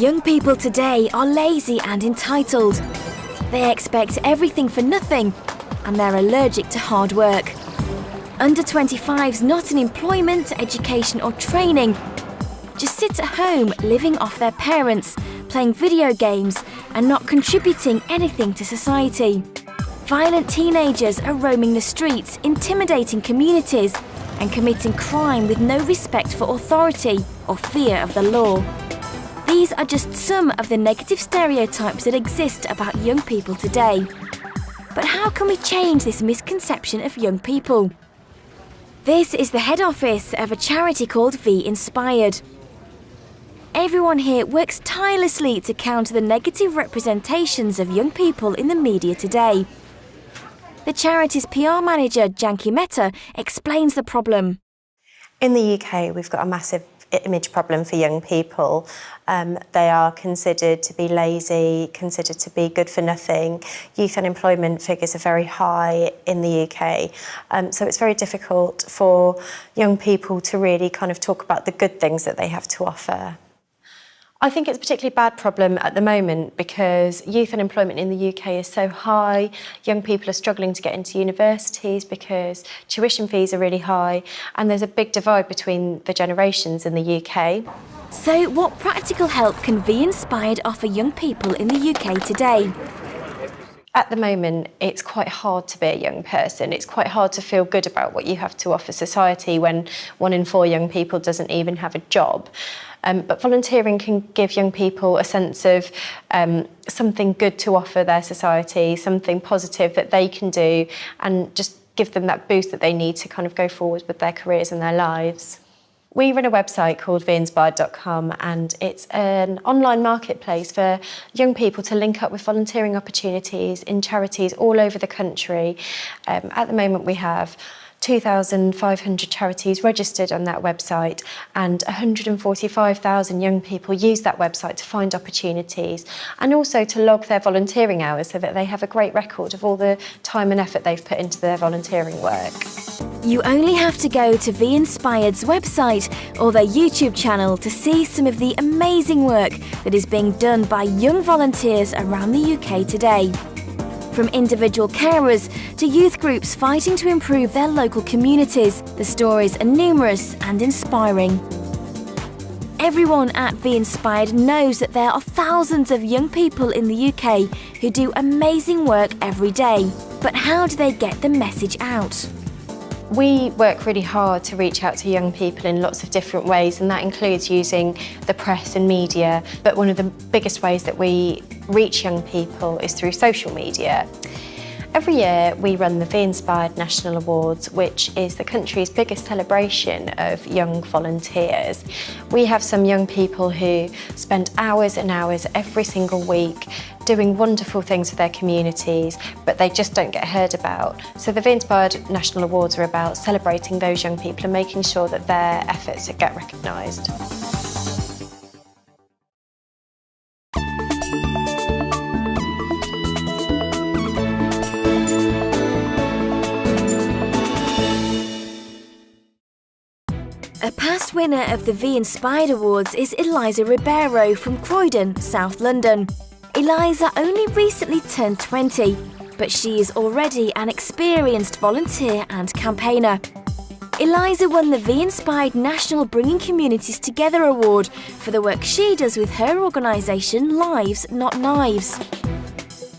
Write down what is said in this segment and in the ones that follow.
Young people today are lazy and entitled. They expect everything for nothing, and they're allergic to hard work. Under 25s not in employment, education or training, just sit at home living off their parents, playing video games and not contributing anything to society. Violent teenagers are roaming the streets, intimidating communities and committing crime with no respect for authority or fear of the law. These are just some of the negative stereotypes that exist about young people today. But how can we change this misconception of young people? This is the head office of a charity called V Inspired. Everyone here works tirelessly to counter the negative representations of young people in the media today. The charity's PR manager, Janki Mehta, explains the problem. In the UK, we've got a massive image problem for young people. They are considered to be lazy, considered to be good for nothing. Youth unemployment figures are very high in the UK. So it's very difficult for young people to really kind of talk about the good things that they have to offer. I think it's a particularly bad problem at the moment because youth unemployment in the UK is so high. Young people are struggling to get into universities because tuition fees are really high, and there's a big divide between the generations in the UK. So what practical help can V Inspired offer young people in the UK today? At the moment, it's quite hard to be a young person. It's quite hard to feel good about what you have to offer society when 1 in 4 young people doesn't even have a job. But volunteering can give young people a sense of something good to offer their society, something positive that they can do, and just give them that boost that they need to kind of go forward with their careers and their lives. We run a website called vinspired.com, and it's an online marketplace for young people to link up with volunteering opportunities in charities all over the country. At the moment we have 2,500 charities registered on that website, and 145,000 young people use that website to find opportunities and also to log their volunteering hours so that they have a great record of all the time and effort they've put into their volunteering work. You only have to go to V Inspired's website or their YouTube channel to see some of the amazing work that is being done by young volunteers around the UK today. From individual carers to youth groups fighting to improve their local communities, the stories are numerous and inspiring. Everyone at V Inspired knows that there are thousands of young people in the UK who do amazing work every day. But how do they get the message out? We work really hard to reach out to young people in lots of different ways, and that includes using the press and media. But one of the biggest ways that we reach young people is through social media. Every year we run the V Inspired National Awards, which is the country's biggest celebration of young volunteers. We have some young people who spend hours and hours every single week doing wonderful things for their communities, but they just don't get heard about. So the V Inspired National Awards are about celebrating those young people and making sure that their efforts get recognised. A past winner of the V Inspired Awards is Eliza Ribeiro from Croydon, South London. Eliza only recently turned 20, but she is already an experienced volunteer and campaigner. Eliza won the V Inspired National Bringing Communities Together Award for the work she does with her organisation Lives Not Knives.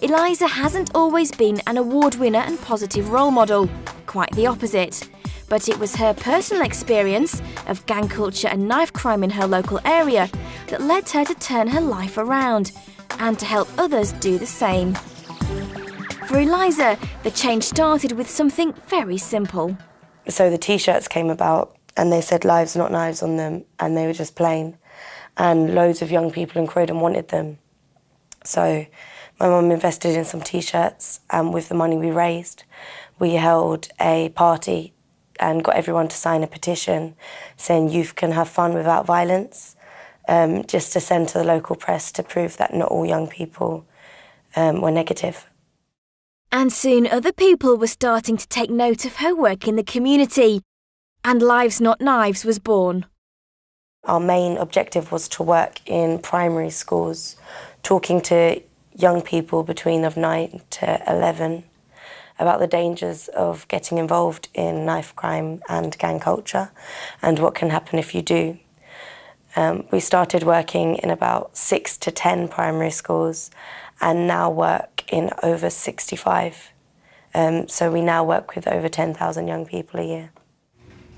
Eliza hasn't always been an award winner and positive role model, quite the opposite. But it was her personal experience of gang culture and knife crime in her local area that led her to turn her life around and to help others do the same. For Eliza, the change started with something very simple. So the t-shirts came about and they said Lives Not Knives on them, and they were just plain. And loads of young people in Croydon wanted them. So my mum invested in some t-shirts, and with the money we raised, we held a party and got everyone to sign a petition saying youth can have fun without violence, just to send to the local press to prove that not all young people were negative. And soon other people were starting to take note of her work in the community, and Lives Not Knives was born. Our main objective was to work in primary schools, talking to young people between of 9 to 11 about the dangers of getting involved in knife crime and gang culture and what can happen if you do. We started working in about 6 to 10 primary schools and now work in over 65. So we now work with over 10,000 young people a year.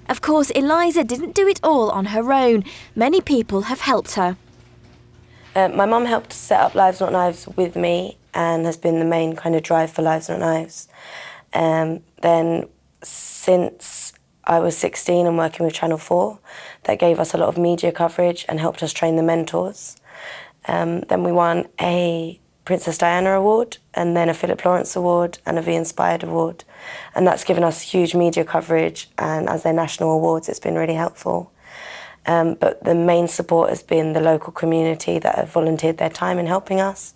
Of course, Eliza didn't do it all on her own. Many people have helped her. My mum helped set up Lives Not Knives with me and has been the main kind of drive for Lives Not Knives. Then since I was 16 and working with Channel 4, that gave us a lot of media coverage and helped us train the mentors. Then we won a Princess Diana Award and then a Philip Lawrence Award and a Be Inspired Award. And that's given us huge media coverage, and as their national awards, it's been really helpful. But the main support has been the local community that have volunteered their time in helping us.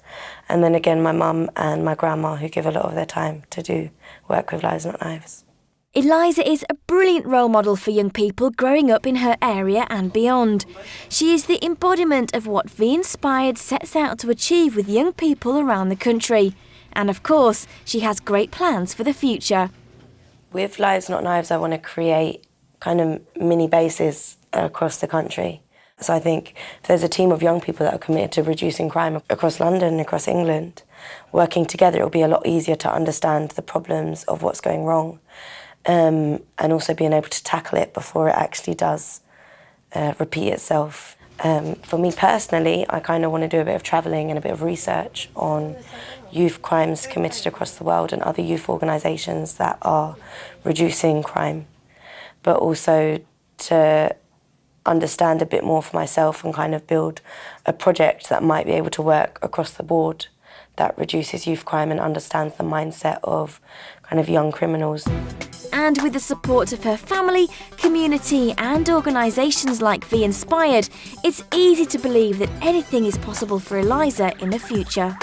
And then again, my mum and my grandma, who give a lot of their time to do work with Lives Not Knives. Eliza is a brilliant role model for young people growing up in her area and beyond. She is the embodiment of what Be Inspired sets out to achieve with young people around the country. And of course, she has great plans for the future. With Lives Not Knives, I want to create kind of mini bases across the country. So I think if there's a team of young people that are committed to reducing crime across London, across England, working together, it'll be a lot easier to understand the problems of what's going wrong. And also being able to tackle it before it actually does repeat itself. For me personally, I kind of want to do a bit of travelling and a bit of research on youth crimes committed across the world and other youth organisations that are reducing crime, but also to understand a bit more for myself and kind of build a project that might be able to work across the board that reduces youth crime and understands the mindset of kind of young criminals. And with the support of her family, community and organisations like Be Inspired, it's easy to believe that anything is possible for Eliza in the future.